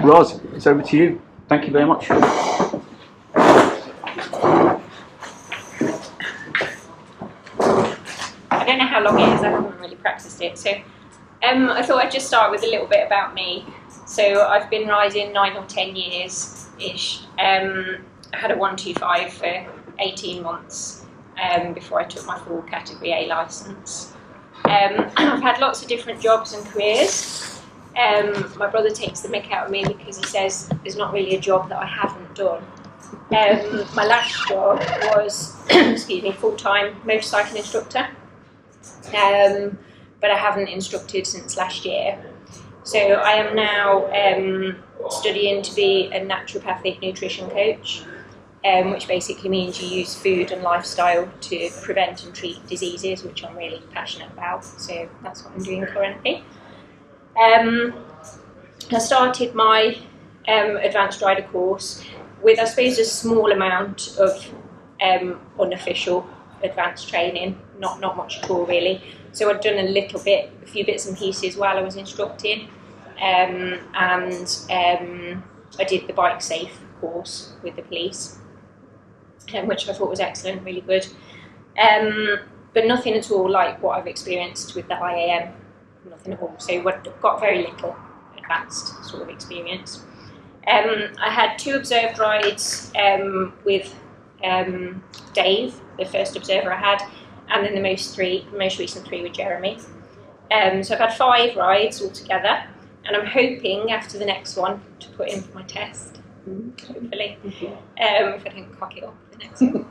Ros, it's over to you. Thank you very much. I don't know how long it is, I haven't really practiced it. So I thought I'd just start with a little bit about me. So I've been riding 9 or 10 years-ish. I had a 125 for 18 months before I took my full Category A licence. I've had lots of different jobs and careers. My brother takes the mick out of me because he says there's not really a job that I haven't done. My last job was full-time motorcycle instructor. But I haven't instructed since last year. So I am now studying to be a naturopathic nutrition coach, which basically means you use food and lifestyle to prevent and treat diseases, which I'm really passionate about. So that's what I'm doing currently. I started my advanced rider course with, I suppose, a small amount of unofficial advanced training, not much at all really. So I'd done a few bits and pieces while I was instructing, and I did the bike safe course with the police, which I thought was excellent, really good, but nothing at all like what I've experienced with the IAM, nothing at all. So I've got very little advanced sort of experience. I had 2 observed rides with Dave, the first observer I had, and then the most recent 3 with Jeremy. So I've had 5 rides altogether, and I'm hoping after the next one to put in for my test, hopefully, if I don't cock it up for the next one.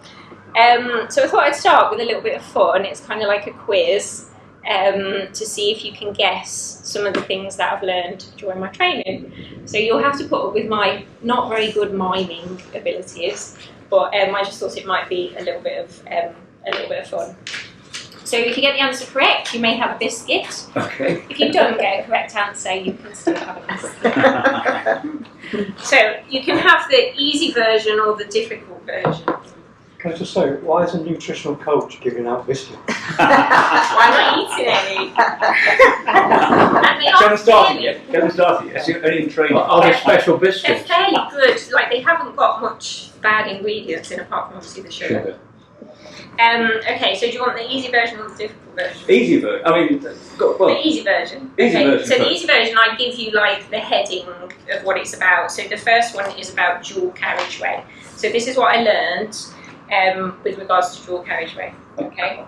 So I thought I'd start with a little bit of fun. It's kind of like a quiz to see if you can guess some of the things that I've learned during my training. So you'll have to put up with my not very good miming abilities, but I just thought it might be a little bit of fun. So if you get the answer correct, you may have a biscuit. Okay. If you don't get a correct answer, you can still have a biscuit. So you can have the easy version or the difficult version. Can I just say, why is a nutritional coach giving out biscuits? Why not eating any? Haven't started yet. It's only in training. Are they special They're biscuits? fairly good. Like, they haven't got much bad ingredients in apart from obviously the sugar. Okay, so do you want the easy version or the difficult version? Easy version. The easy version. Version so the easy version, I give you like the heading of what it's about. So the first one is about dual carriageway. So this is what I learned with regards to dual carriageway. Okay.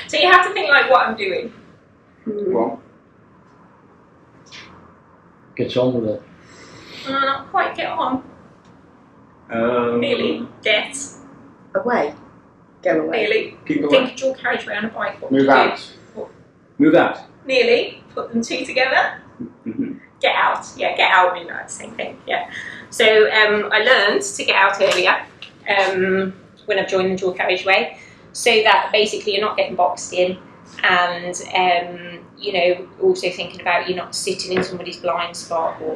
So you have to think like what I'm doing. Well, Get on with it. Not quite get on. Nearly. Get. Away. Go away. Nearly. keep away. Think dual carriageway on a bike. What would Move you out. do? Move out. Nearly. Put them 2 together. Mm-hmm. Get out. Yeah, get out means that same thing. Yeah. So I learned to get out earlier when I've joined the dual carriageway, so that basically you're not getting boxed in, and also thinking about you not sitting in somebody's blind spot. Or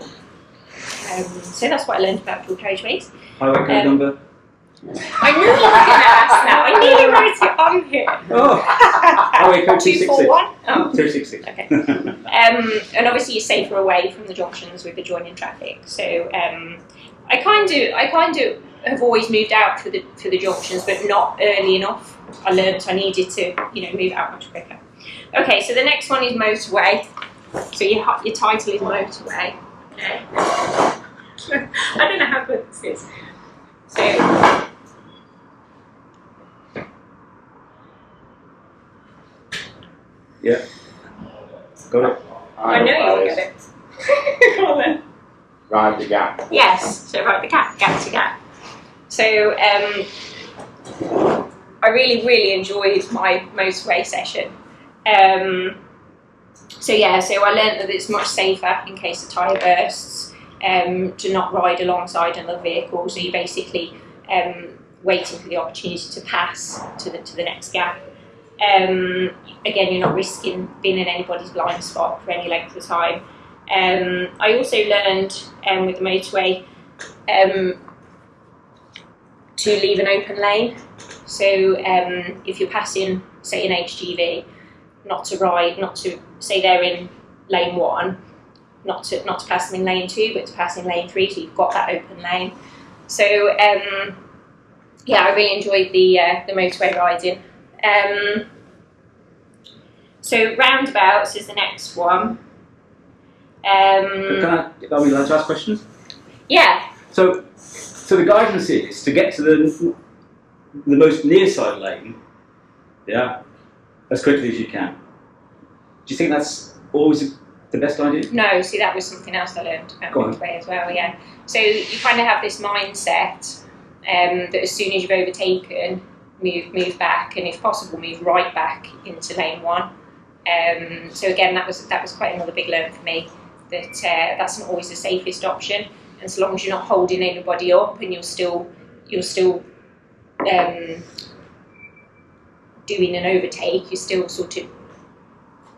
so that's what I learned about dual carriageways. Highway code number. I knew you were going to ask now. I nearly wrote it on here. Oh. Highway code 266. 241. Oh. 266. Okay. And obviously you're safer away from the junctions with the joining traffic. So I kind of have always moved out for the junctions, but not early enough. I learned I needed to move out much quicker. Okay, so the next one is motorway. So your title is motorway. Okay. I don't know how good this is. So. Yeah. Got it. I know you'll get it. Go on then. Ride the gap. Yes, so right, the gap to gap. So I really enjoyed my motorway session. So I learned that it's much safer in case of tyre bursts to not ride alongside another vehicle. So you're basically waiting for the opportunity to pass to the next gap. Again, you're not risking being in anybody's blind spot for any length of time. I also learned with the motorway to leave an open lane. So if you're passing, say, an HGV, not to say they're in lane 1, not to pass them in lane 2, but to pass in lane 3, so you've got that open lane. So yeah, I really enjoyed the motorway riding. So roundabouts is the next one. Are we allowed to ask questions? Yeah. So the guidance is to get to the most near side lane, yeah, as quickly as you can. Do you think that's always the best idea? No, see, that was something else I learned about motorway as well, yeah. So you kind of have this mindset that as soon as you've overtaken, move back, and if possible, move right back into lane 1. So again, that was quite another big learn for me, that that's not always the safest option, and so long as you're not holding anybody up and you're still doing an overtake, you're still sort of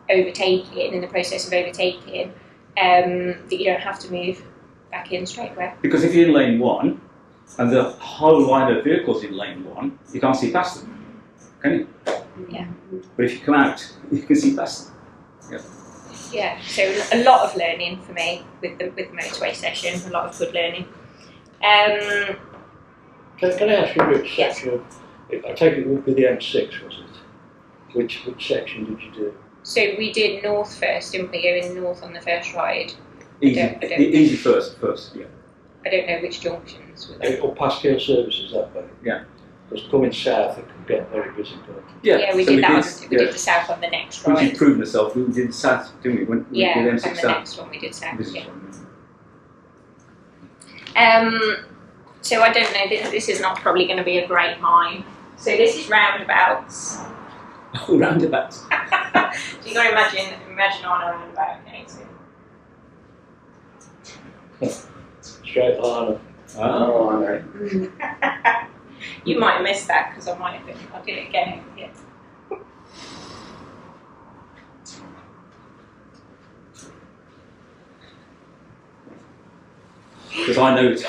overtaking, in the process of overtaking, that you don't have to move back in straight away. Because if you're in lane 1 and the whole line of vehicles in lane 1, you can't see past them, can you? Yeah. But if you come out, you can see past them. Yeah. Yeah, so a lot of learning for me with the motorway session, a lot of good learning. Can I ask you which Yes. section of, I take it would be the M6, was it? Which section did you do? So we did north first, didn't we? Going north on the first ride. Easy first, yeah. I don't know which junctions were there. Or Pascal services that way? Yeah. Because coming south it can get very busy, can't it? Yeah, we so did that. We did the south on the next Once ride. you've proven yourself, we did the south, didn't we? With Yeah, M6 on the south. next one we did south. This Yeah. one, So I don't know. This is not probably going to be a great mine. So this is roundabouts. Oh, roundabouts. So you got to imagine on a roundabout. Okay, so. Straight line. Oh, I know. You might have missed that because I did it again. Yeah. Because I know it.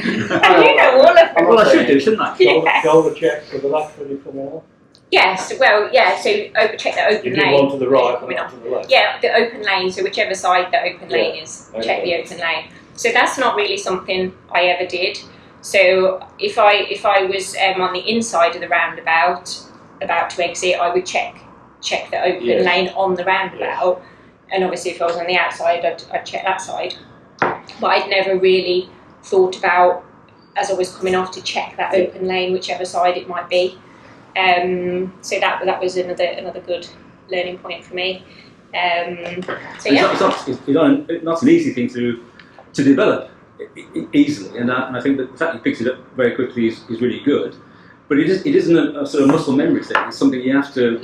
You know all of them. Well, I should do, shouldn't I? Yeah. Shoulder check for the left when you come out. Yes, well, yeah, so check the open You do lane. one to the right coming and off. one to the left. Yeah, the open lane, so whichever side the open lane is, check the open lane. So that's not really something I ever did. So if I was on the inside of the roundabout, about to exit, I would check the open lane on the roundabout. And obviously if I was on the outside, I'd check that side. But I'd never really thought about, as I was coming off, to check that open lane, whichever side it might be. So that was another good learning point for me. So yeah, It's not an easy thing to develop easily, and I think that the fact he picks it up very quickly is really good. But it isn't a sort of muscle memory thing. It's something you have to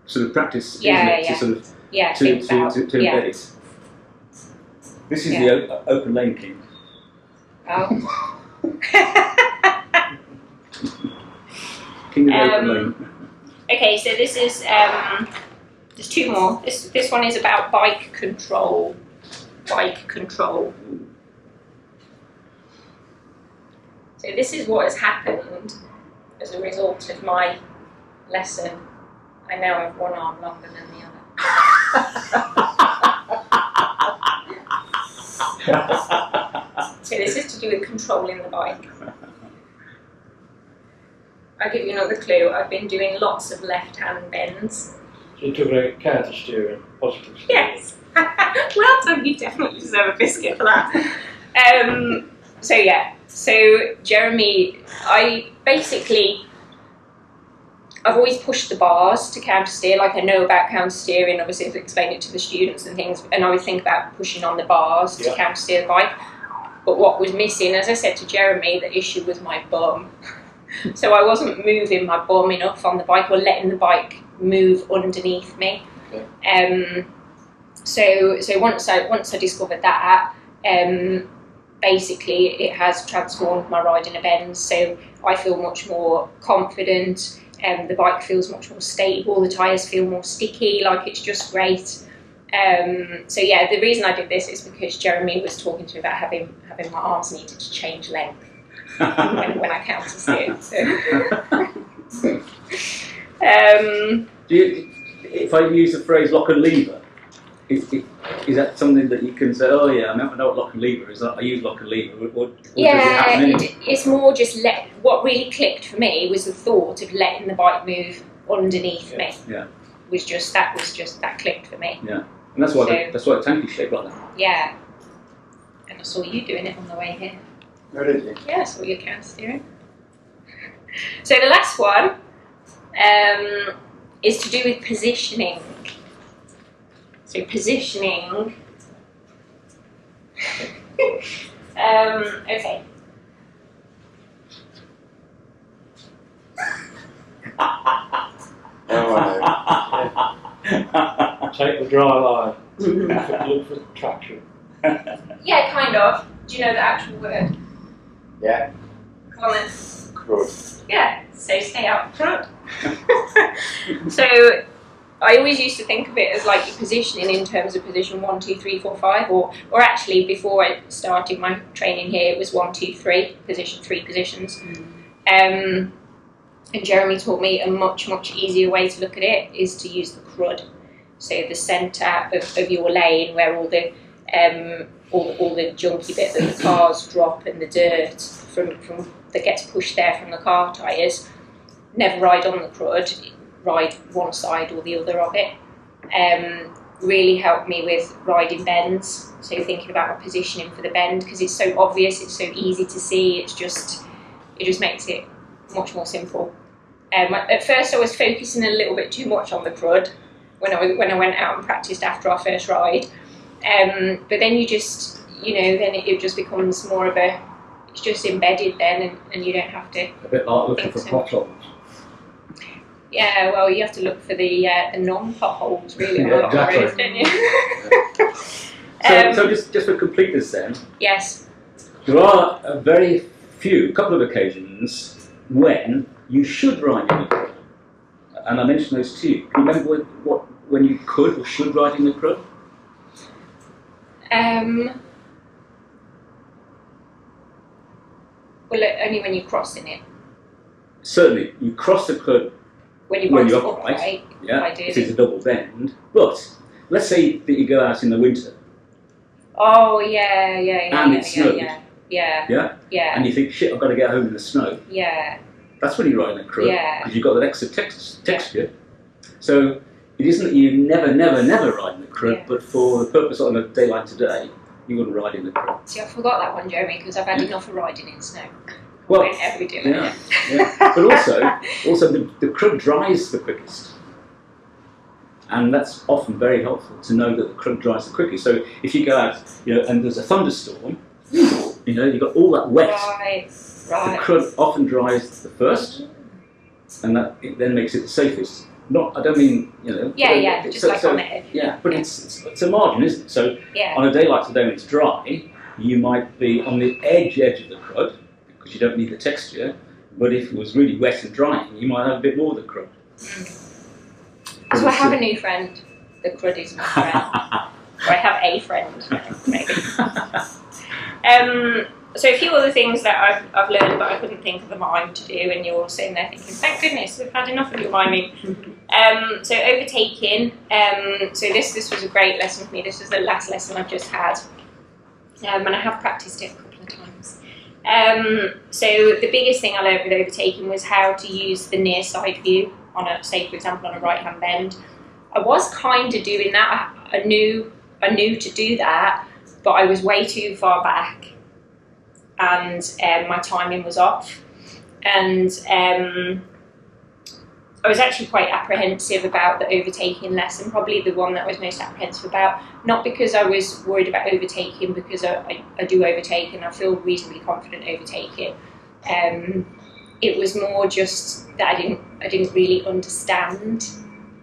sort of practice, isn't it? To sort of to embed it. This is the open lane king. Oh. King of the open lane. Okay, so this is there's two more. This one is about bike control. Bike control. So this is what has happened as a result of my lesson. I now have one arm longer than the other. So this is to do with controlling the bike. I'll give you another clue. I've been doing lots of left-hand bends. So you took a counter steering, positive steering. Yes. Well done, you definitely deserve a biscuit for that. So Jeremy, I've always pushed the bars to counter steer, like I know about counter steering, obviously I've explained it to the students and things, and I would think about pushing on the bars to counter steer the bike. But what was missing, as I said to Jeremy, the issue was my bum. So I wasn't moving my bum enough on the bike or letting the bike move underneath me. Okay. So once I discovered that, basically it has transformed my riding events. So I feel much more confident, the bike feels much more stable, the tyres feel more sticky, like it's just great. So yeah, the reason I did this is because Jeremy was talking to me about having my arms needed to change length when I counter steer. So. if I use the phrase lock and lever, is that something that you can say, oh yeah, I know what lock and lever is, I use lock and lever, or does it happen anyway? It's more just what really clicked for me was the thought of letting the bike move underneath me. Yeah. Was just that clicked for me. Yeah. And that's why the tank is shaped like that. Yeah. And I saw you doing it on the way here. Oh, did you? Yeah, I saw your counter steering. So the last one is to do with positioning. So positioning. Okay. Take the dry line. Look for traction. Yeah, kind of. Do you know the actual word? Yeah. Come on then. Crud. Yeah, so stay out front. So I always used to think of it as like your positioning in terms of position 1, 2, 3, 4, 5, or actually before I started my training here, it was 1, 2, 3, position 3 positions. And Jeremy taught me a much easier way to look at it is to use the crud. So the centre of your lane where all the junky bit that the cars drop and the dirt from that gets pushed there from the car tyres. Never ride on the crud, ride one side or the other of it. Really helped me with riding bends. So thinking about my positioning for the bend because it's so obvious, it's so easy to see. It just makes it much more simple. At first, I was focusing a little bit too much on the crud when I went out and practiced after our first ride. But then you just, then it just becomes more of it's just embedded then, and you don't have to. A bit like looking for potholes. Yeah, well, you have to look for the non-potholes really on Yeah, a lot of exactly. roads, don't you? So just for completeness then, Yes. there are a couple of occasions when you should ride in the crud. And I mentioned those two. Can you remember when you could or should ride in the crud? Well, only when you're crossing it. Certainly, you cross the crud When you're when you're upright, upright. I Yeah, do. it is a double bend. But let's say that you go out in the winter. Oh yeah, And it snowed. yeah, And you think, shit, I've got to get home in the snow. yeah. That's when you ride in a crud, Yeah. because you've got that extra texture. So it isn't that you never ride in the crud, Yeah. but for the purpose on a day like today, you wouldn't ride in the crud. See, I forgot that one, Jeremy, because I've had enough of riding in snow. Well, Won't ever do it. yeah. But also the crud dries the quickest. And that's often very helpful to know that the crud dries the quickest. So if you go out, and there's a thunderstorm, you've got all that wet. Right. The crud often dries the first, and it then makes it the safest. I don't mean, Yeah, just like on the edge. Yeah, but it's a margin, isn't it? So Yeah. on a day like today when it's dry, you might be on the edge of the crud, because you don't need the texture, but if it was really wet and drying, you might have a bit more of the crud. So I have a new friend. The crud is my friend. Or I have a friend, maybe. So a few other things that I've learned but I couldn't think of a mime to do, and you're all sitting there thinking, thank goodness, I've had enough of your miming. So overtaking. So this was a great lesson for me. This was the last lesson I've just had. And I have practiced it a couple of times. So the biggest thing I learned with overtaking was how to use the near side view on say for example on a right hand bend. I was kind of doing that. I knew to do that, but I was way too far back, and my timing was off, and I was actually quite apprehensive about the overtaking lesson, probably the one that I was most apprehensive about, not because I was worried about overtaking, because I do overtake and I feel reasonably confident overtaking. It was more just that I didn't really understand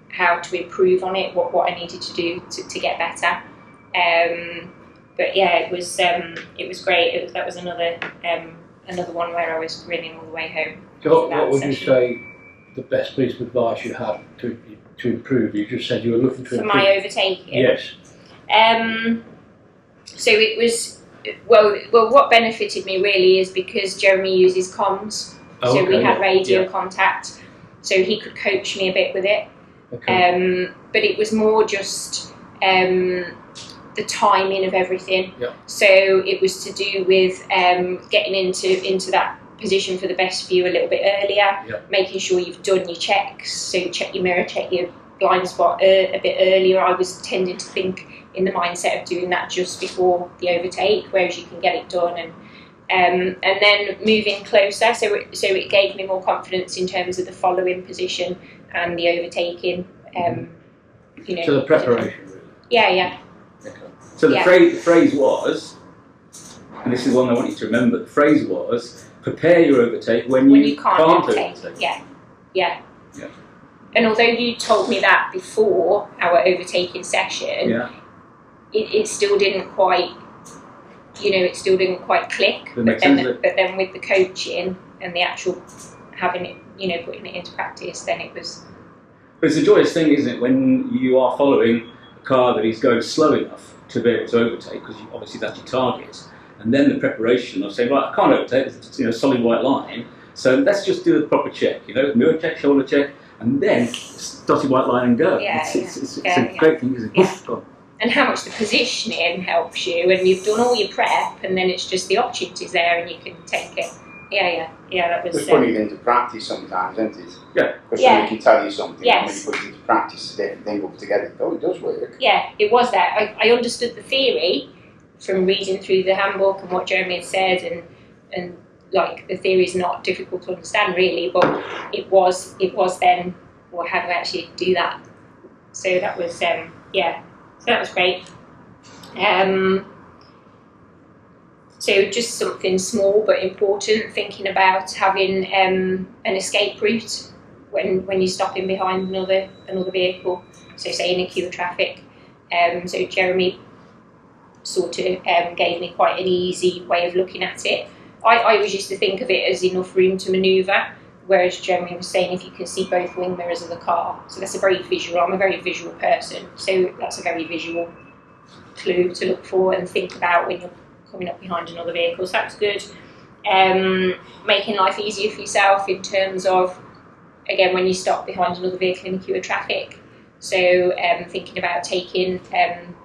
how to improve on it, what I needed to do to get better. But yeah, it was great. That was another one where I was grinning all the way home. So what would you say the best piece of advice you had to improve? You just said you were looking to for improve. my overtaking? Yes. So it was, well, what benefited me really is because Jeremy uses comms, so we had radio contact, so he could coach me a bit with it. Okay. But it was more just the timing of everything. Yeah. So it was to do with getting into that position for the best view a little bit earlier, Yeah. making sure you've done your checks, so you check your mirror, check your blind spot a bit earlier. I was tending to think in the mindset of doing that just before the overtake, whereas you can get it done, and then moving closer, so it gave me more confidence in terms of the following position and the overtaking. So the preparation, really. Yeah. Okay. So the Yeah. phrase was, and this is one I want you to remember, the phrase was, prepare your overtake when you can't overtake. Yeah. Yeah. And although you told me that before our overtaking session, Yeah. it still didn't quite, it still didn't quite click. That makes sense. But then with the coaching and the actual having it, putting it into practice, then it was. But it's a joyous thing, isn't it, when you are following a car that is going slow enough to be able to overtake, because obviously that's your target, and then the preparation of saying, right, I can't overtake, it's solid white line, so let's just do the proper check, mirror check, shoulder check, and then dotted white line and go. Yeah, it's a great thing, isn't it? Yeah. Go on. And how much the positioning helps you, and you've done all your prep, and then it's just the opportunities there, and you can take it. Yeah. That was. It's funny into practice sometimes, isn't it? Yeah. Because Yeah. somebody can tell you something, Yes. and when you put it into practice, it's a different thing altogether. Oh, it does work. Yeah, it was that. I understood the theory from reading through the handbook and what Jeremy had said, and like the theory is not difficult to understand really, but it was then, well, how do I actually do that? So that was so that was great. So just something small but important, thinking about having an escape route when you're stopping behind another vehicle, so say in a queue of traffic. So Jeremy sort of gave me quite an easy way of looking at it. I always used to think of it as enough room to manoeuvre, whereas Jeremy was saying if you can see both wing mirrors of the car. So that's a very visual, I'm a very visual person, so that's a very visual clue to look for and think about when you're coming up behind another vehicle. So that's good. Making life easier for yourself in terms of, again, when you stop behind another vehicle in a queue of traffic. So thinking about taking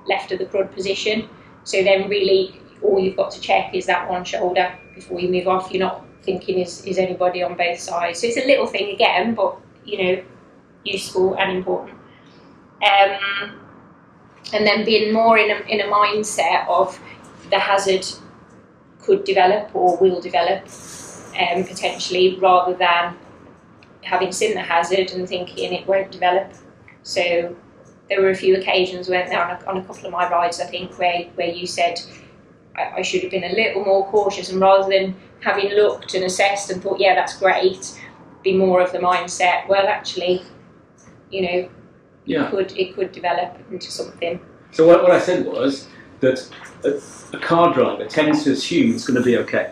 left of the crud position. So then really all you've got to check is that one shoulder before you move off. You're not thinking is anybody on both sides. So it's a little thing again, but useful and important. And then being more in a mindset of the hazard could develop or will develop potentially, rather than having seen the hazard and thinking it won't develop. So there were a few occasions when on a couple of my rides, I think, where you said I should have been a little more cautious, and rather than having looked and assessed and thought, yeah, that's great, be more of the mindset, well, actually, it could develop into something. So what I said was that a car driver tends to assume it's going to be okay.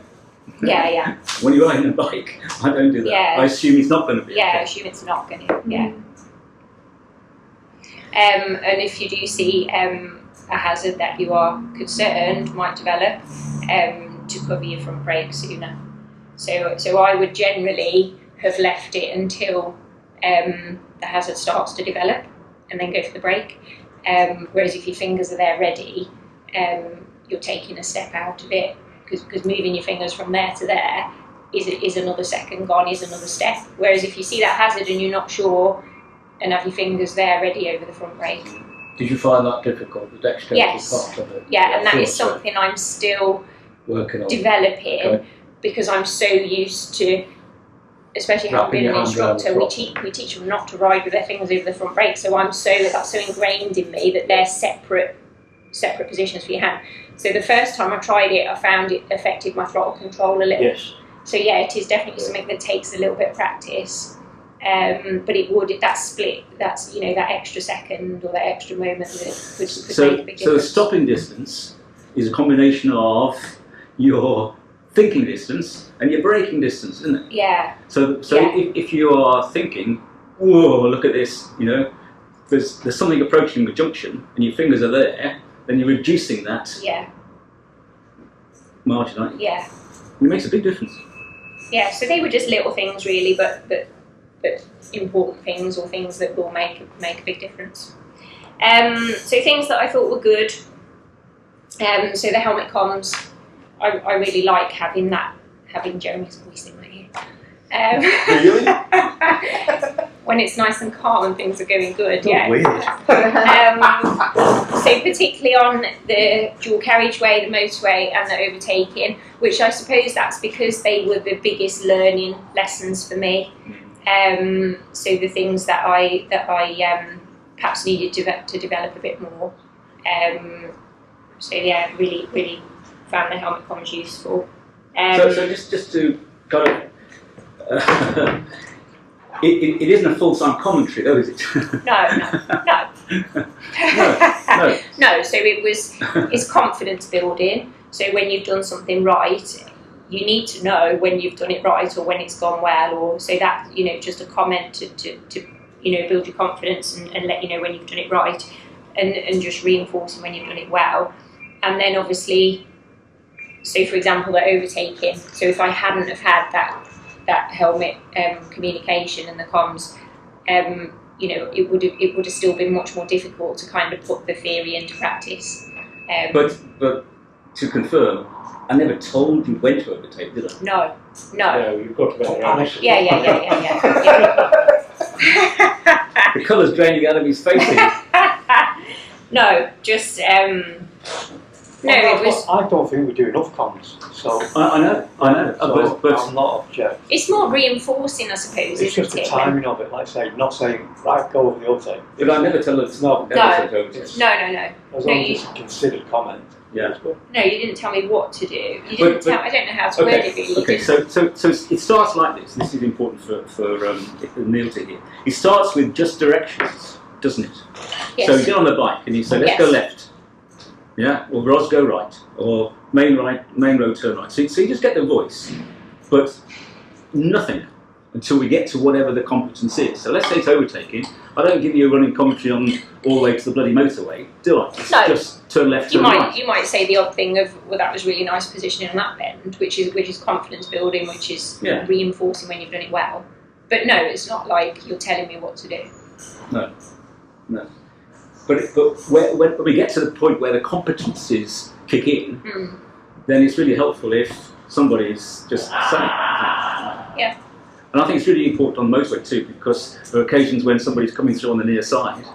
Yeah. When you're riding a bike, I don't do that. Yeah. I assume it's not going to be Yeah, I okay. assume it's not going to, yeah. And if you do see a hazard that you are concerned might develop, to cover your front brake sooner. So I would generally have left it until the hazard starts to develop and then go for the brake. Whereas if your fingers are there ready, you're taking a step out of it, because moving your fingers from there to there is another second gone, is another step. Whereas if you see that hazard and you're not sure, and have your fingers there ready over the front brake. Did you find that difficult, the dexterity Yes. part of it? Yeah, and that is So, something I'm still working on. developing, Okay. because I'm so used to, especially having Wrapping been an your hand around instructor, the we teach them not to ride with their fingers over the front brake. So that's so ingrained in me that they're separate positions for your hand. So the first time I tried it, I found it affected my throttle control a little. Yes. So yeah, it is definitely something that takes a little bit of practice. But that split, that's that extra second or that extra moment that could make a big difference. So the stopping distance is a combination of your thinking distance and your braking distance, isn't it? Yeah. So Yeah. if you are thinking, whoa, look at this, there's something approaching the junction and your fingers are there, then you're reducing that margin, aren't you? Yeah. It makes a big difference. Yeah. So they were just little things really, but important things or things that will make a big difference. So things that I thought were good. So the helmet comms, I really like having Jeremy's voice in my ear. Really? When it's nice and calm and things are going good, yeah. Weird. So particularly on the dual carriageway, the motorway and the overtaking, which I suppose that's because they were the biggest learning lessons for me. So the things that I perhaps needed to develop a bit more. So yeah, really found the helmet comms useful. So just to kind of, it isn't a full-time commentary, though, is it? No. No. So it's confidence building. So when you've done something right, you need to know when you've done it right or when it's gone well, or so that just a comment to build your confidence and let you know when you've done it right, and just reinforcing when you've done it well. And then obviously, so for example, the overtaking. So if I hadn't have had that helmet communication and the comms, it would have still been much more difficult to kind of put the theory into practice. But to confirm, I never told you when to overtake, did I? No. No, you've got to be honest. Yeah. The colour's draining out of his face here. No, just no. It was. I don't think we do enough comms, so I know. so But I'm not object. It's more reinforcing, I suppose. It's just the timing of it, like say, not saying right, go over the overtake. but I never tell us. No. Never said overtake. No. As long as it's a considered comment. Yeah. It's good. No, you didn't tell me what to do. You didn't tell. I don't know how to word it really. Okay. So it starts like this. This is important for Neil to hear. It starts with just directions, doesn't it? Yes. So you get on the bike and you say, let's go left. Yeah, or Ros, go right, or main road, turn right. So you just get the voice, but nothing until we get to whatever the competence is. So let's say it's overtaking. I don't give you a running commentary on all the way to the bloody motorway, do I? Just turn left, turn right. You might say the odd thing of, well, that was really nice positioning on that bend, which is confidence building, which is reinforcing when you've done it well. But no, it's not like you're telling me what to do. No. But when we get to the point where the competencies kick in, then it's really helpful if somebody's just saying that. Yeah. And I think it's really important on the motorway too, because there are occasions when somebody's coming through on the near side,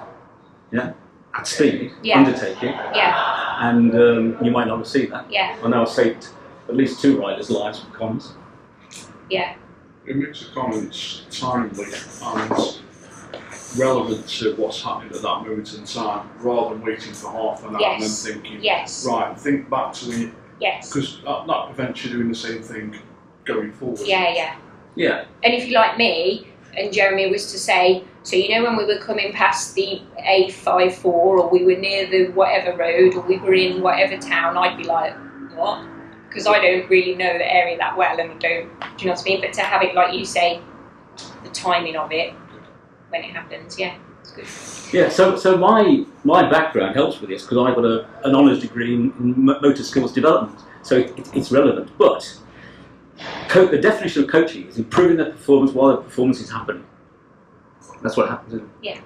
at speed, undertaking, and you might not have seen that. Yeah. I know I've saved at least 2 riders' lives with comms. Yeah. It makes the comments timely and relevant to what's happening at that moment in time, rather than waiting for half an hour and then thinking, right, think back to it, because that prevents you doing the same thing going forward. Yeah. Yeah. And if you're like me, and Jeremy was to say, so when we were coming past the A54, or we were near the whatever road, or we were in whatever town, I'd be like, what? Because I don't really know the area that well, and do you know what I mean? But to have it, like you say, the timing of it, when it happens, it's good. Yeah, so my background helps with this because I've got an honours degree in motor skills development, so it's relevant. But the definition of coaching is improving the performance while the performance is happening. That's what happens, isn't it?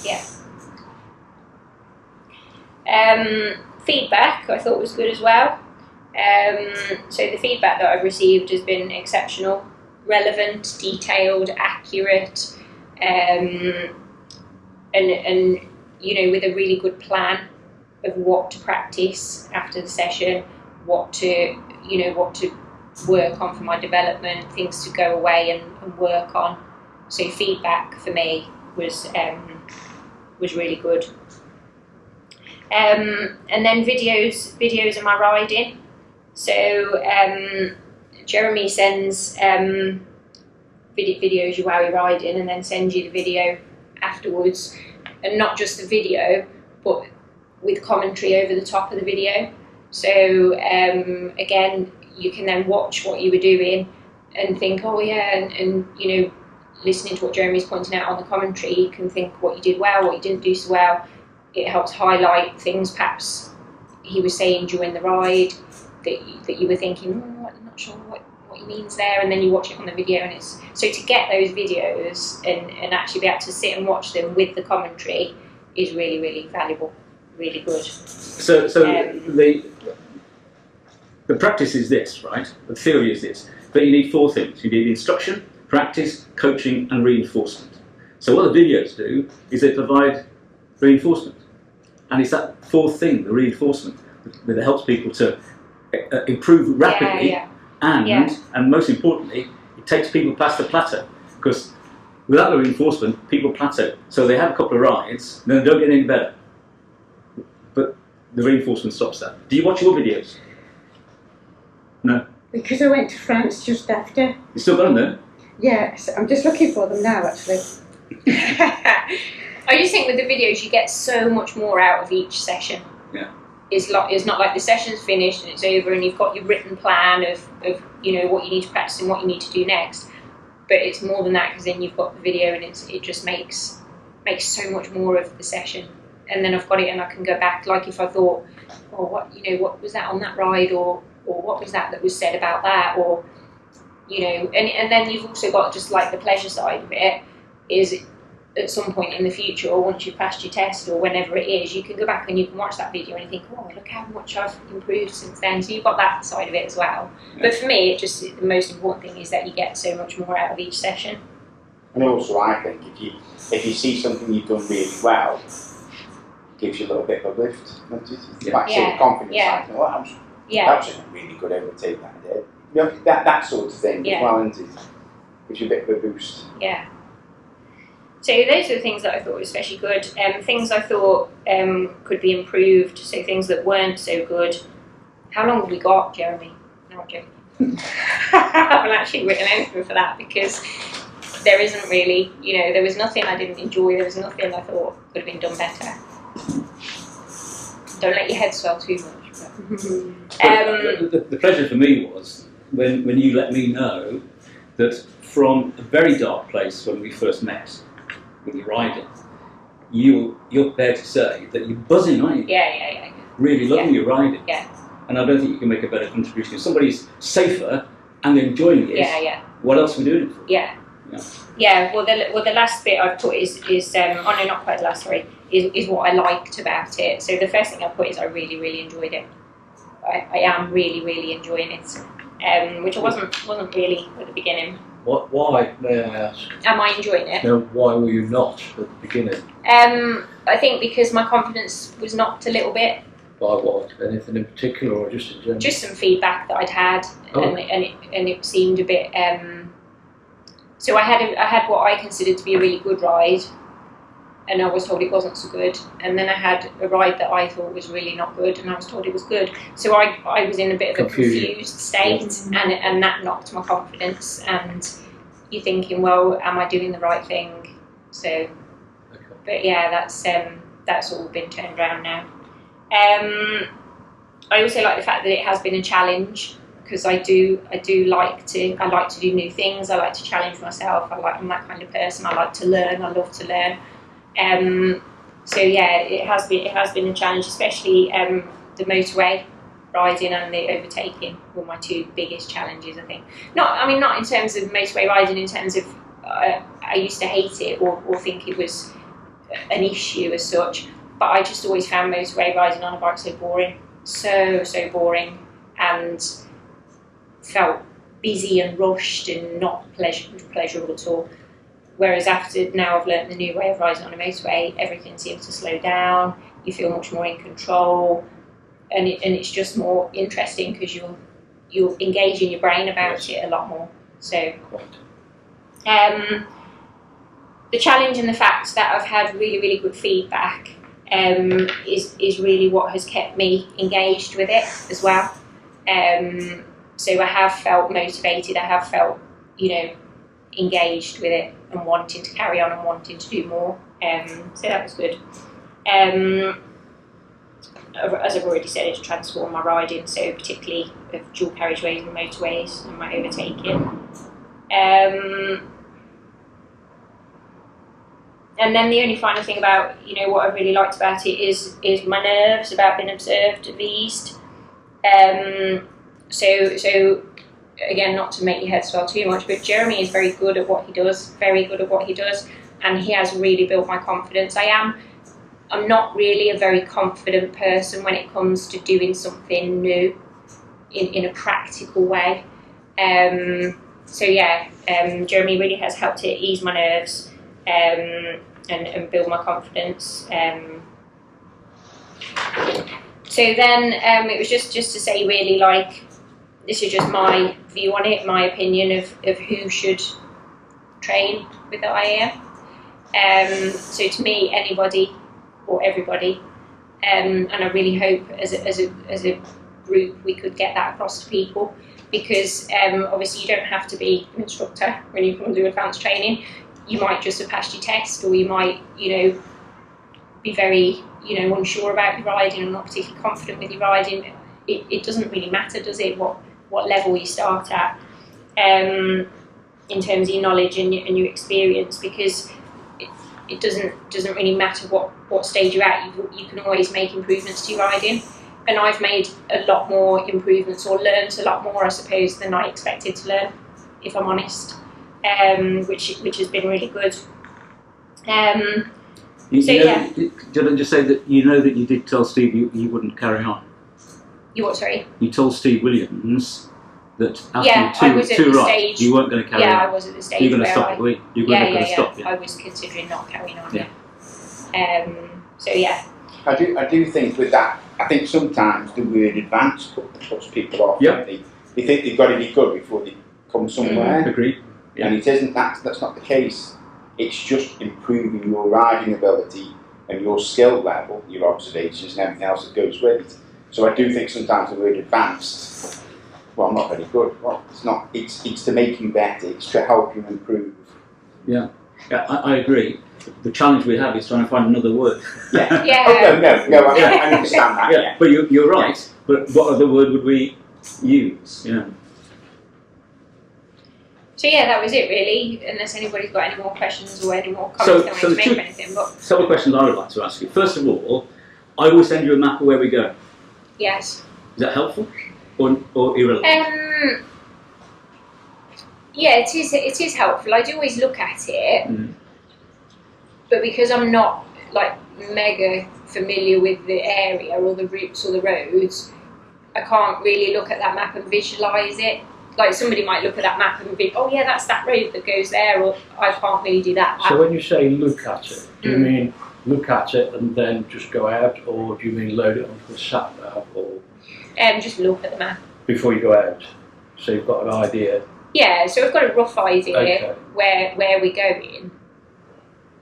Yeah. Feedback I thought was good as well. So the feedback that I've received has been exceptional, relevant, detailed, accurate. And with a really good plan of what to practice after the session, what to work on for my development, things to go away and work on. So feedback for me was really good. And then videos of my riding. So Jeremy sends videos you while you're riding, and then sends you the video afterwards, and not just the video, but with commentary over the top of the video. So again, you can then watch what you were doing and think, oh yeah, and listening to what Jeremy's pointing out on the commentary, you can think what you did well, what you didn't do so well. It helps highlight things perhaps he was saying during the ride that you were thinking, I'm not sure what he means there, and then you watch it on the video, and it's so to get those videos and actually be able to sit and watch them with the commentary is really, really valuable, really good. So the practice is this, right? The theory is this, but you need 4 things. You need instruction, practice, coaching, and reinforcement. So what the videos do is they provide reinforcement, and it's that 4th thing, the reinforcement, that helps people to improve rapidly, and most importantly, it takes people past the plateau, because without the reinforcement, people plateau. So they have a couple of rides, and then they don't get any better. But the reinforcement stops that. Do you watch your videos? No. Because I went to France just after. You still got them there? Yeah, so I'm just looking for them now, actually. I just think with the videos you get so much more out of each session. Yeah. It's not like the session's finished and it's over and you've got your written plan of you know what you need to practice and what you need to do next. But it's more than that, because then you've got the video and it just makes so much more of the session. And then I've got it and I can go back. Like if I thought, oh, what was that on that ride, or what was that was said about that, or and then you've also got just like the pleasure side of it. Is at some point in the future, or once you've passed your test, or whenever it is, you can go back and you can watch that video and you think, oh, look how much I've improved since then. So you've got that side of it as well. Yeah. But for me, the most important thing is that you get so much more out of each session. And also, I think if you see something you've done really well, it gives you a little bit of a lift. You might see the confidence. Like, oh, that was just really good overtake that day. That sort of thing as well, isn't it? Gives you a bit of a boost. Yeah. So those are the things that I thought were especially good. Things I thought could be improved, so things that weren't so good. How long have we got, Jeremy? No, I'm joking. I haven't actually written anything for that, because there isn't really, there was nothing I didn't enjoy, there was nothing I thought could have been done better. Don't let your head swell too much. The pleasure for me was when you let me know that from a very dark place when we first met, when you're riding, you're prepared to say that you're buzzing, aren't you? Yeah. Really loving your riding. Yeah. And I don't think you can make a better contribution. If somebody's safer and they're enjoying it, what else are we doing it for? Yeah. Well, the last bit I've put is not quite the last, sorry, is what I liked about it. So the first thing I put is I really, really enjoyed it. I am really, really enjoying it, which I wasn't really at the beginning. Why, may I ask? Am I enjoying it? No, why were you not at the beginning? I think because my confidence was knocked a little bit. By what? Anything in particular, or just in general? Just some feedback that I'd had, and it seemed a bit. So I had what I considered to be a really good ride, and I was told it wasn't so good. And then I had a ride that I thought was really not good, and I was told it was good. So I was in a bit of a confused state, and that knocked my confidence. And you're thinking, well, am I doing the right thing? So, but yeah, that's all been turned around now. I also like the fact that it has been a challenge, because I like to do new things. I like to challenge myself. I'm that kind of person. I like to learn. I love to learn. So yeah, it has been a challenge, especially the motorway riding and the overtaking were my 2 biggest challenges, I think. Not in terms of motorway riding, in terms of I used to hate it or think it was an issue as such, but I just always found motorway riding on a bike so boring, so boring, and felt busy and rushed and not pleasurable at all. Whereas now I've learnt the new way of riding on a motorway, everything seems to slow down, you feel much more in control, and it's just more interesting because you're engaging your brain about it a lot more. So the challenge and the fact that I've had really, really good feedback is really what has kept me engaged with it as well. So I have felt motivated, I have felt, engaged with it and wanting to carry on and wanting to do more. So that was good. As I've already said, it's transformed my riding, so particularly of dual carriageways and motorways and my overtaking. And then the only final thing about, what I really liked about it is my nerves about being observed have eased. So again, not to make your head swell too much, but Jeremy is very good at what he does, and he has really built my confidence. I'm not really a very confident person when it comes to doing something new in a practical way. So yeah, Jeremy really has helped to ease my nerves and build my confidence. So then it was just to say really, like, this is just my view on it, my opinion of who should train with the IAM. So to me, anybody or everybody, and I really hope as a group we could get that across to people, because obviously you don't have to be an instructor when you come and do advanced training. You might just have passed your test, or you might, be very, unsure about your riding and not particularly confident with your riding. It doesn't really matter, does it, what level you start at in terms of your knowledge and your experience, because it doesn't really matter what stage you're at. You can always make improvements to your riding, and I've made a lot more improvements, or learned a lot more, I suppose, than I expected to learn, if I'm honest, which has been really good. Did I just say that that you did tell Steve you wouldn't carry on? You what, sorry? You told Steve Williams that after two rides, you weren't going to carry on. Yeah, I was at the stage. You were going to stop it, you weren't going to stop it. I was considering not carrying on. Yeah. So yeah. I do think with that, I think sometimes the word advanced puts people off. Yeah. They think they've got to be good before they come somewhere. Agreed. Yeah. And it isn't. That's not the case. It's just improving your riding ability and your skill level, your observations and everything else that goes with it. So I do think sometimes the word advanced, well, not very good. Well, it's not. It's to make you better. It's to help you improve. Yeah. Yeah, I agree. The challenge we have is trying to find another word. Yeah. Yeah. Oh, no. I understand that. Yeah. But you're right. Yeah. But what other word would we use? Yeah. So yeah, that was it really. Unless anybody's got any more questions or any more comments, don't want to make anything. But several questions I would like to ask you. First of all, I will send you a map of where we go. Yes. Is that helpful or irrelevant? Yeah, it is helpful. I do always look at it, but because I'm not like mega familiar with the area or the routes or the roads, I can't really look at that map and visualise it. Like somebody might look at that map and be, oh yeah, that's that road that goes there, or I can't really do that. So when you say look at it, do you mean look at it and then just go out, or do you mean load it onto the sat nav, or just look at the map before you go out, so you've got an idea? Yeah, so I've got a rough idea where we're going.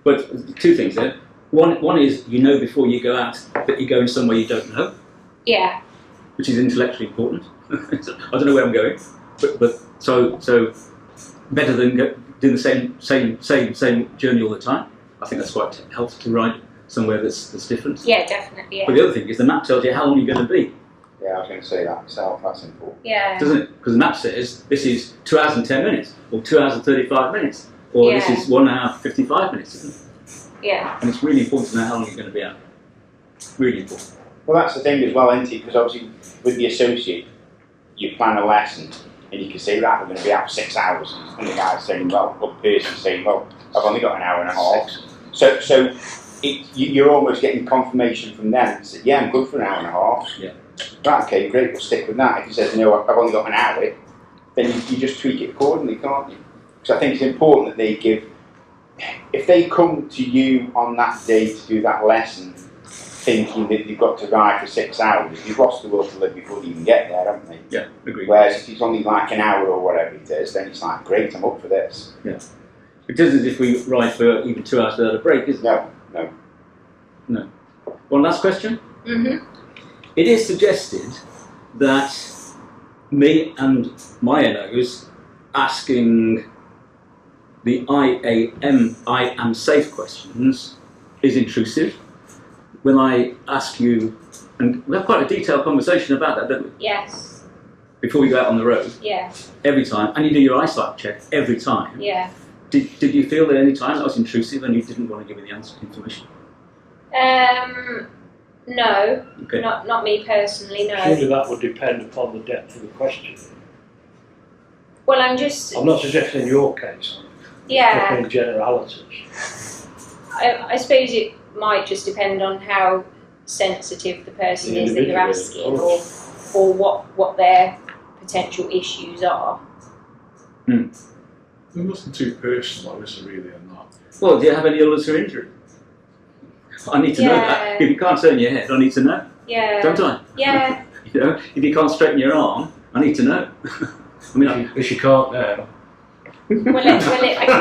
But two things then. One is before you go out that you're going somewhere you don't know. Yeah. Which is intellectually important. I don't know where I'm going, but so better than doing the same journey all the time. I think that's quite helpful to ride somewhere that's different. Yeah, definitely. Yeah. But the other thing is the map tells you how long you're going to be. Yeah, I was going to say that myself. That's important. Yeah. Doesn't it? Because the map says this is 2 hours and 10 minutes, or 2 hours and 35 minutes, or this is 1 hour 55 minutes, isn't it? Yeah. And it's really important to know how long you're going to be out. Really important. Well, that's the thing as well, isn't it? Because obviously with the associate, you plan a lesson and you can say, right, we're going to be out for 6 hours. And the guy's saying, well, one person's saying, well, I've only got an hour and a half. So you're almost getting confirmation from them. So, yeah, I'm good for an hour and a half. Yeah. Right, okay, great, we'll stick with that. If he says, no, I've only got an hour, then you just tweak it accordingly, can't you? Because I think it's important that they give, if they come to you on that day to do that lesson, thinking that they've got to ride for 6 hours, they've lost the will to live before they even get there, haven't they? Yeah, agreed. Whereas if it's only like an hour or whatever it is, then it's like, great, I'm up for this. Yeah. It doesn't if we ride for even 2 hours without a break, is it? No. One last question? Mm-hmm. It is suggested that me and my NOs asking the I am safe questions is intrusive. When I ask you, and we have quite a detailed conversation about that, don't we? Yes. Before we go out on the road. Yeah. Every time, and you do your eyesight check every time. Yeah. Did you feel at any time that was intrusive and you didn't want to give me the information? No. Okay. Not me personally, no. Surely that would depend upon the depth of the question. Well, I'm not suggesting your case. Yeah. I'm talking generalities. I suppose it might just depend on how sensitive the person is that you're asking, or what their potential issues are. There's nothing too personal, is there, really, in that? Well, do you have any illness or injury? I need to know that. If you can't turn your head, I need to know. Yeah. Don't I? Yeah. You know, if you can't straighten your arm, I need to know. I mean, if you can't now. I can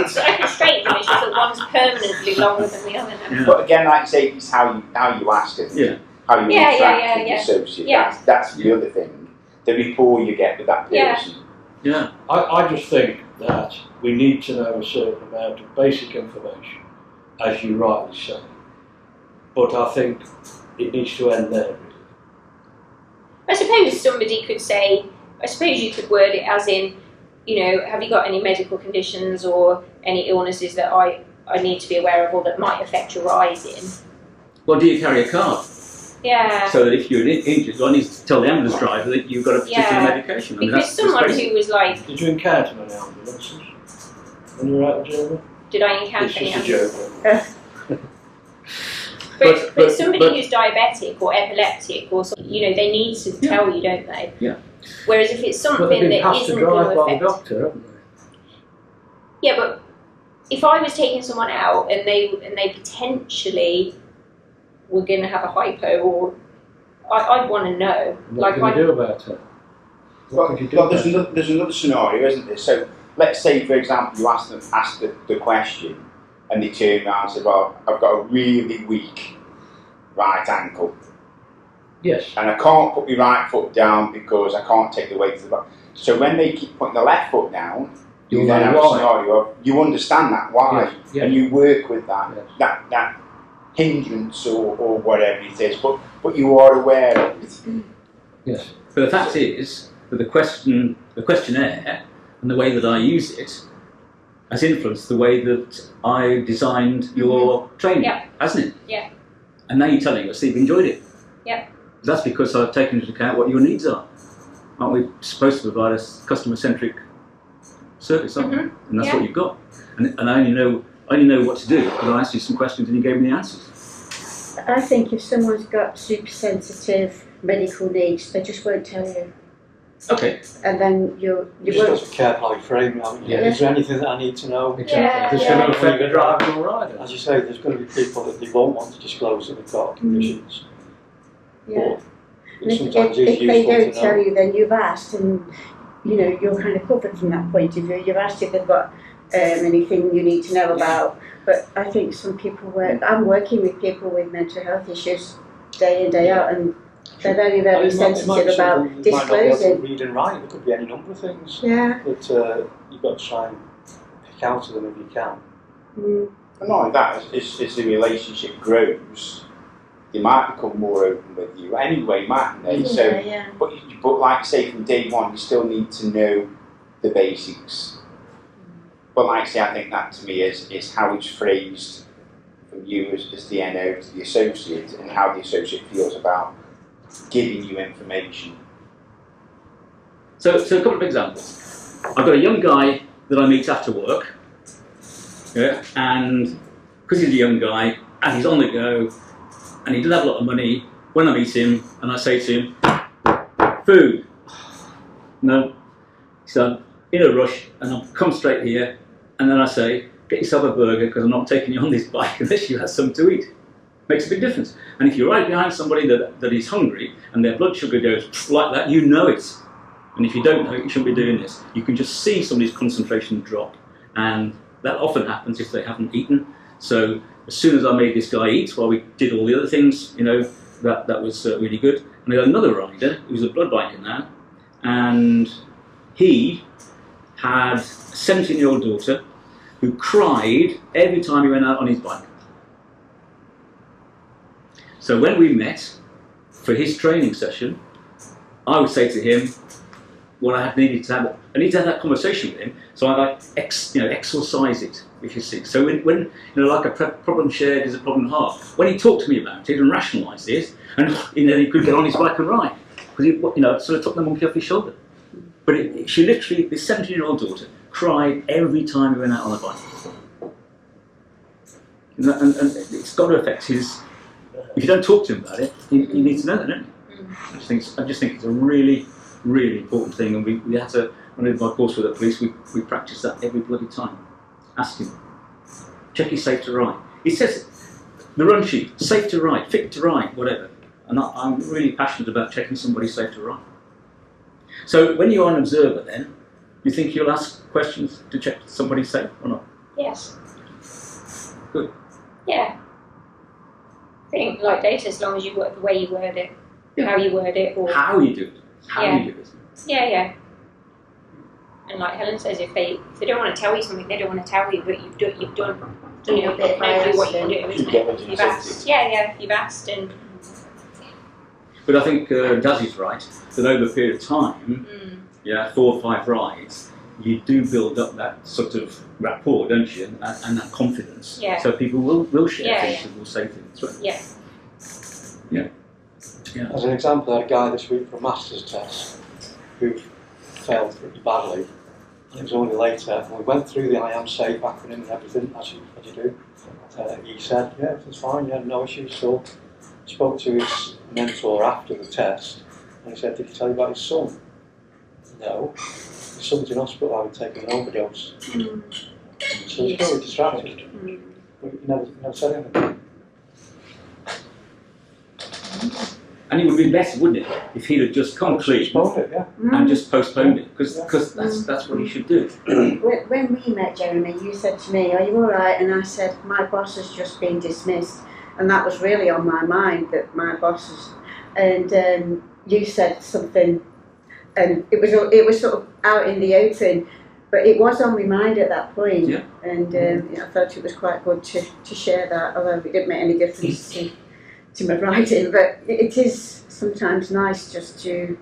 straighten them. It's just that one's permanently longer than the other now. Yeah. But again, like I say, it's how you ask it, Yeah. how you interact with the associate. Yeah. That's the other thing. The rapport you get with that person. Yeah. I just think that we need to know a certain amount of basic information, as you rightly say. But I think it needs to end there. I suppose somebody could say, I suppose you could word it as in, you know, have you got any medical conditions or any illnesses that I need to be aware of or that might affect your riding? Well, do you carry a card? Yeah. So that if you're injured, I need to tell the ambulance driver that you've got a particular medication. I mean, because someone who was like... Did you encounter many ambulances when you were out in Germany? Did I encounter any ambulances? But somebody who's diabetic or epileptic or something, you know, they need to tell you, don't they? Yeah. Whereas if it's something that isn't going to affect... the doctor, haven't they? Yeah, but if I was taking someone out and they potentially were going to have a hypo, or I'd want to know. What can you do about it? There's another scenario, isn't there? So let's say, for example, you ask the question, and they turn around and say, "Well, I've got a really weak right ankle." Yes. And I can't put my right foot down because I can't take the weight of the back. So when they keep putting the left foot down, you then have a scenario of, you understand that why, and you work with that that hindrance or whatever it is, but you are aware of it. Yes. But the fact is that the questionnaire and the way that I use it has influenced the way that I designed your training, hasn't it? Yeah. And now you're telling us that you've enjoyed it. Yeah. That's because I've taken into account what your needs are. Aren't we supposed to provide a customer-centric service, aren't we? And that's what you've got. And I only know what to do because I asked you some questions and you gave me the answers. I think if someone's got super sensitive medical needs, they just won't tell you. Okay. And then you just won't. got to be careful how you frame it. I mean, is there anything that I need to know? Exactly. This is going to affect the driver or rider. As you say, there's going to be people that they won't want to disclose that they've got conditions. Yeah. But If they don't tell you, then you've asked, and you know you're kind of covered from that point of view. You've asked if they've got anything you need to know about. But I think some people I'm working with people with mental health issues day in, day out, and they're very, very sensitive about disclosing. Might not be able to read and write. There could be any number of things that you've got to try and pick out of them if you can. And not only that, as the relationship grows, they might become more open with you anyway, mightn't they? But like I say, from day one, you still need to know the basics. But like I say, I think that to me is how it's phrased from you as the NO to the associate, and how the associate feels about giving you information. So a couple of examples. I've got a young guy that I meet after work, and because he's a young guy and he's on the go and he doesn't have a lot of money, when I meet him and I say to him, food. No. So I'm in a rush and I'll come straight here, and then I say, get yourself a burger because I'm not taking you on this bike unless you have something to eat. Makes a big difference. And if you're right behind somebody that is hungry and their blood sugar goes like that, you know it. And if you don't know it, you shouldn't be doing this. You can just see somebody's concentration drop, and that often happens if they haven't eaten. So as soon as I made this guy eat while we did all the other things, you know, that was really good. And I got another rider who's a blood banker now, and he had a 17-year-old daughter who cried every time he went out on his bike. So when we met for his training session, I would say to him, what I need to have that conversation with him. So I exorcise it, if you see. So when like a problem shared is a problem halved. When he talked to me about it and rationalised it, and he could get on his bike and ride, because he sort of took the monkey off his shoulder. But she literally, this 17-year-old daughter, cried every time we went out on a bike. And it's got to affect his. If you don't talk to him about it, you need to know that, don't you? I just think it's a really, really important thing, and we had to. When I did my course with the police, we practiced that every bloody time. Ask him, check he's safe to ride. He says the run sheet, safe to ride, fit to ride, whatever. And I'm really passionate about checking somebody's safe to ride. So when you're an observer, then you think you'll ask questions to check somebody's safe or not? Yes. Good. Yeah. I think like data, as long as you work the way you word it, how you word it, or how you do it, you do it. Yeah. And like Helen says, if they don't want to tell you something, they don't want to tell you, but you've done what you do, isn't it? You've asked. Yeah, you've asked and. But I think Dazzy's right, that over a period of time, 4 or 5 rides, you do build up that sort of rapport, don't you, and that confidence. Yeah. So people will share things and will say things, right? Yeah. As an example, I had a guy this week for a master's test who failed pretty badly. And it was only later, and we went through the I am safe acronym and everything, as you do. He said, yeah, everything's fine, he had no issues. So spoke to his mentor after the test, and he said, did he tell you about his son? No. His son's in hospital having taken an overdose. So he's very distracted. But he never said anything. And it would be better, wouldn't it, if he'd have just come clean and just postponed it, because that's what he should do. When we met, Jeremy, you said to me, are you all right? And I said, my boss has just been dismissed. And that was really on my mind, that my boss is, and you said something, and it was sort of out in the open, but it was on my mind at that point. Yeah. And I thought it was quite good to share that, although it didn't make any difference to my writing, but it is sometimes nice just to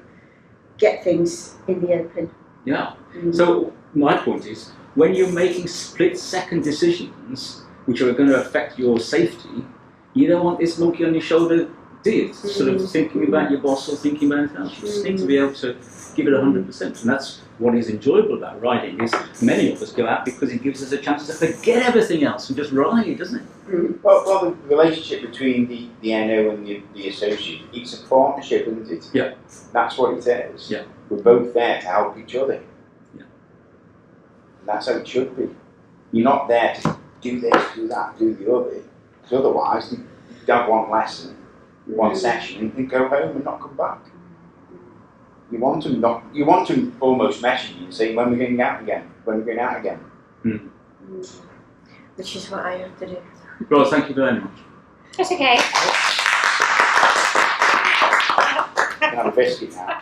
get things in the open. Yeah. So my point is, when you're making split-second decisions which are going to affect your safety, you don't want this monkey on your shoulder, do you? Sort of thinking about your boss or thinking about anything else. You just need to be able to give it 100%, and that's what is enjoyable about riding. Is many of us go out because it gives us a chance to forget everything else and just ride, doesn't it? Well, the relationship between the NO and the associate, it's a partnership, isn't it? Yeah. That's what it is. Yeah. We're both there to help each other. Yeah. And that's how it should be. You're not there to do this, do that, do the other. Because otherwise, you'd have one lesson, one session, and go home and not come back. You want them almost messaging you and saying, when we're going out again, when we're going out again. Which is what I have to do. Well, thank you very much. That's okay. I have a biscuit now.